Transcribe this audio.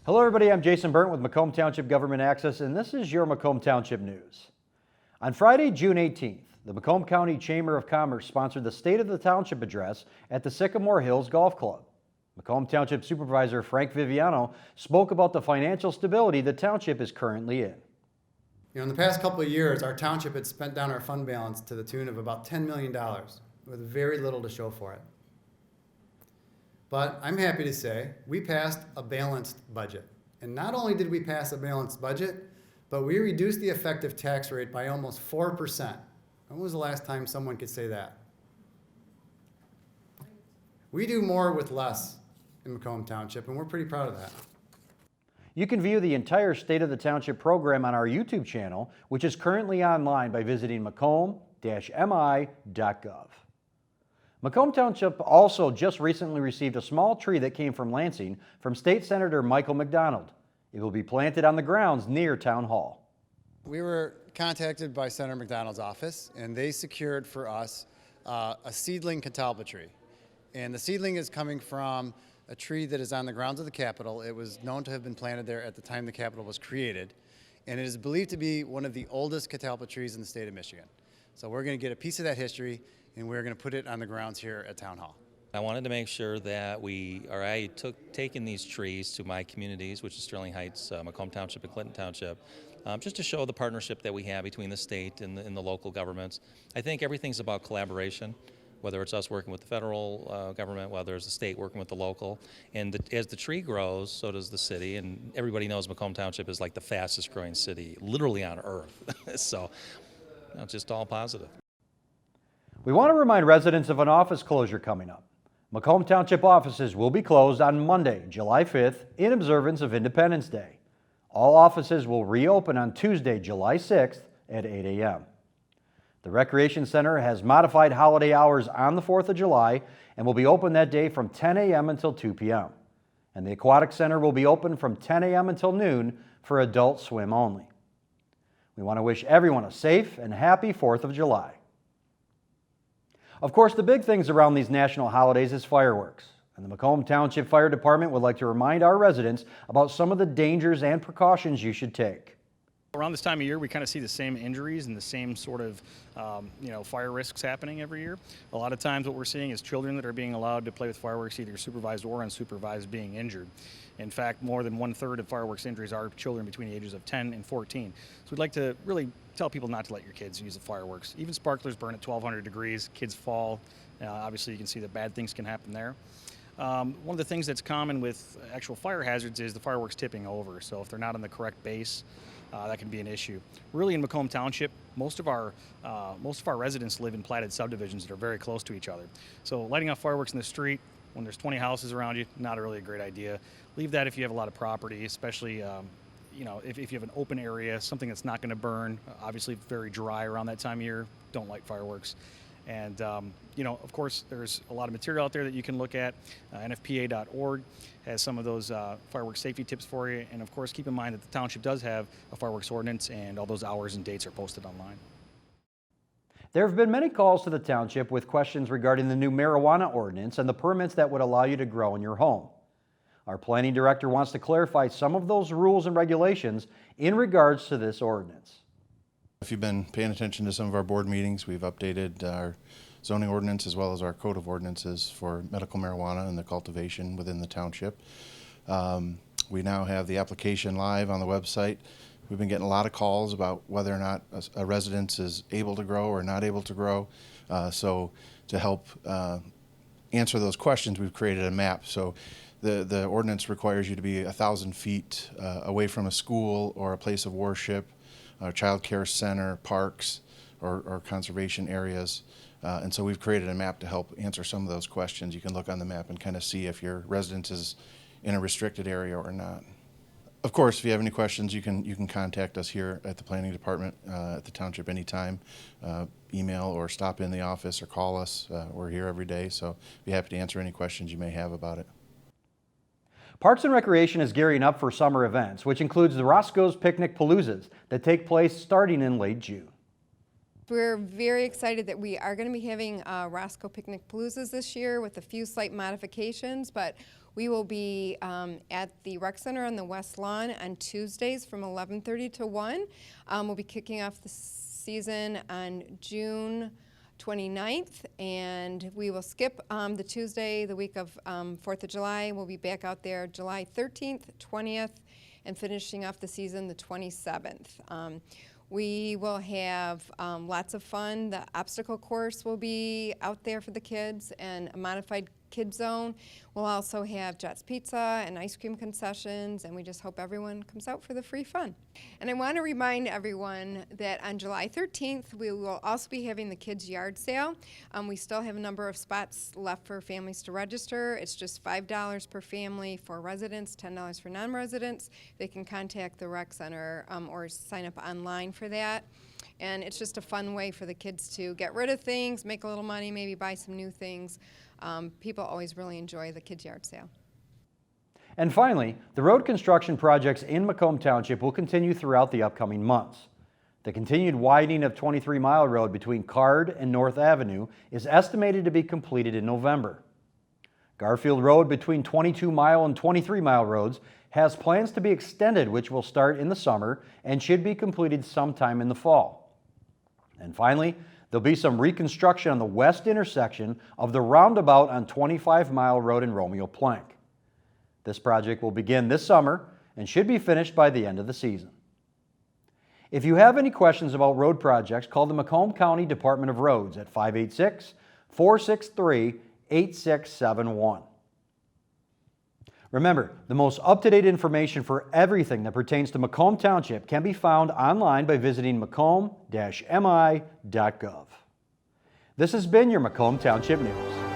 Hello everybody, I'm Jason Burnt with Macomb Township Government Access, and this is your Macomb Township News. On Friday, June 18th, the Macomb County Chamber of Commerce sponsored the State of the Township address at the Sycamore Hills Golf Club. Macomb Township Supervisor Frank Viviano spoke about the financial stability the township is currently in. In the past couple of years, our township had spent down our fund balance to the tune of about $10 million, with very little to show for it. But I'm happy to say we passed a balanced budget. And not only did we pass a balanced budget, but we reduced the effective tax rate by almost 4%. When was the last time someone could say that? We do more with less in Macomb Township, and we're pretty proud of that. You can view the entire State of the Township program on our YouTube channel, which is currently online by visiting macomb-mi.gov. Macomb Township also just recently received a small tree that came from Lansing from State Senator Michael McDonald. It will be planted on the grounds near Town Hall. We were contacted by Senator McDonald's office, and they secured for us a seedling Catalpa tree. And the seedling is coming from a tree that is on the grounds of the Capitol. It was known to have been planted there at the time the Capitol was created, and it is believed to be one of the oldest Catalpa trees in the state of Michigan. So we're going to get a piece of that history, and we're going to put it on the grounds here at Town Hall. I wanted to make sure that I took taking these trees to my communities, which is Sterling Heights, Macomb Township, and Clinton Township, just to show the partnership that we have between the state and the local governments. I think everything's about collaboration, whether it's us working with the federal government, whether it's the state working with the local. And as the tree grows, so does the city. And everybody knows Macomb Township is like the fastest growing city, literally on earth. So it's just all positive. We want to remind residents of an office closure coming up. Macomb Township offices will be closed on Monday, July 5th, in observance of Independence Day. All offices will reopen on Tuesday, July 6th at 8 a.m. The Recreation Center has modified holiday hours on the 4th of July and will be open that day from 10 a.m. until 2 p.m. And the Aquatic Center will be open from 10 a.m. until noon for adult swim only. We want to wish everyone a safe and happy 4th of July. Of course, the big things around these national holidays is fireworks. And the Macomb Township Fire Department would like to remind our residents about some of the dangers and precautions you should take. Around this time of year, we kind of see the same injuries and the same sort of fire risks happening every year. A lot of times what we're seeing is children that are being allowed to play with fireworks, either supervised or unsupervised, being injured. In fact, more than 1/3 of fireworks injuries are children between the ages of 10 and 14. So we'd like to really tell people not to let your kids use the fireworks. Even sparklers burn at 1,200 degrees, kids fall. Obviously you can see that bad things can happen there. One of the things that's common with actual fire hazards is the fireworks tipping over. So if they're not on the correct base, that can be an issue. Really, in Macomb Township, most of our residents live in platted subdivisions that are very close to each other. So lighting off fireworks in the street when there's 20 houses around you, not really a great idea. Leave that if you have a lot of property, especially if you have an open area, something that's not going to burn. Obviously, very dry around that time of year. Don't light fireworks. And, of course, there's a lot of material out there that you can look at. NFPA.org has some of those fireworks safety tips for you. And, of course, keep in mind that the township does have a fireworks ordinance, and all those hours and dates are posted online. There have been many calls to the township with questions regarding the new marijuana ordinance and the permits that would allow you to grow in your home. Our planning director wants to clarify some of those rules and regulations in regards to this ordinance. If you've been paying attention to some of our board meetings, we've updated our zoning ordinance as well as our code of ordinances for medical marijuana and the cultivation within the township. We now have the application live on the website. We've been getting a lot of calls about whether or not a residence is able to grow or not able to grow. So to help answer those questions, we've created a map. So the ordinance requires you to be 1,000 feet away from a school or a place of worship, a child care center, parks, or conservation areas. And so we've created a map to help answer some of those questions. You can look on the map and kind of see if your residence is in a restricted area or not. Of course, if you have any questions, you can contact us here at the Planning Department at the Township anytime. Email or stop in the office or call us. We're here every day, so be happy to answer any questions you may have about it. Parks and Recreation is gearing up for summer events, which includes the Roscoe's Picnic Paloozas that take place starting in late June. We're very excited that we are going to be having Roscoe Picnic Paloozas this year with a few slight modifications, but we will be at the Rec Center on the West Lawn on Tuesdays from 11:30 to 1. We'll be kicking off the season on June 29th, and we will skip the Tuesday, the week of 4th of July. We'll be back out there July 13th, 20th, and finishing off the season the 27th. We will have lots of fun. The obstacle course will be out there for the kids and a modified kid zone. We'll also have Jets Pizza and ice cream concessions, and we just hope everyone comes out for the free fun. And I want to remind everyone that on July 13th, we will also be having the kids' yard sale. We still have a number of spots left for families to register. It's just $5 per family for residents, $10 for non-residents. They can contact the rec center or sign up online for that. And it's just a fun way for the kids to get rid of things, make a little money, maybe buy some new things. People always really enjoy the kids' yard sale. And finally, the road construction projects in Macomb Township will continue throughout the upcoming months. The continued widening of 23 Mile Road between Card and North Avenue is estimated to be completed in November. Garfield Road between 22 Mile and 23 Mile Roads has plans to be extended, which will start in the summer and should be completed sometime in the fall. And finally, there'll be some reconstruction on the west intersection of the roundabout on 25 Mile Road in Romeo Plank. This project will begin this summer and should be finished by the end of the season. If you have any questions about road projects, call the Macomb County Department of Roads at 586-463-8671. Remember, the most up-to-date information for everything that pertains to Macomb Township can be found online by visiting macomb-mi.gov. This has been your Macomb Township News.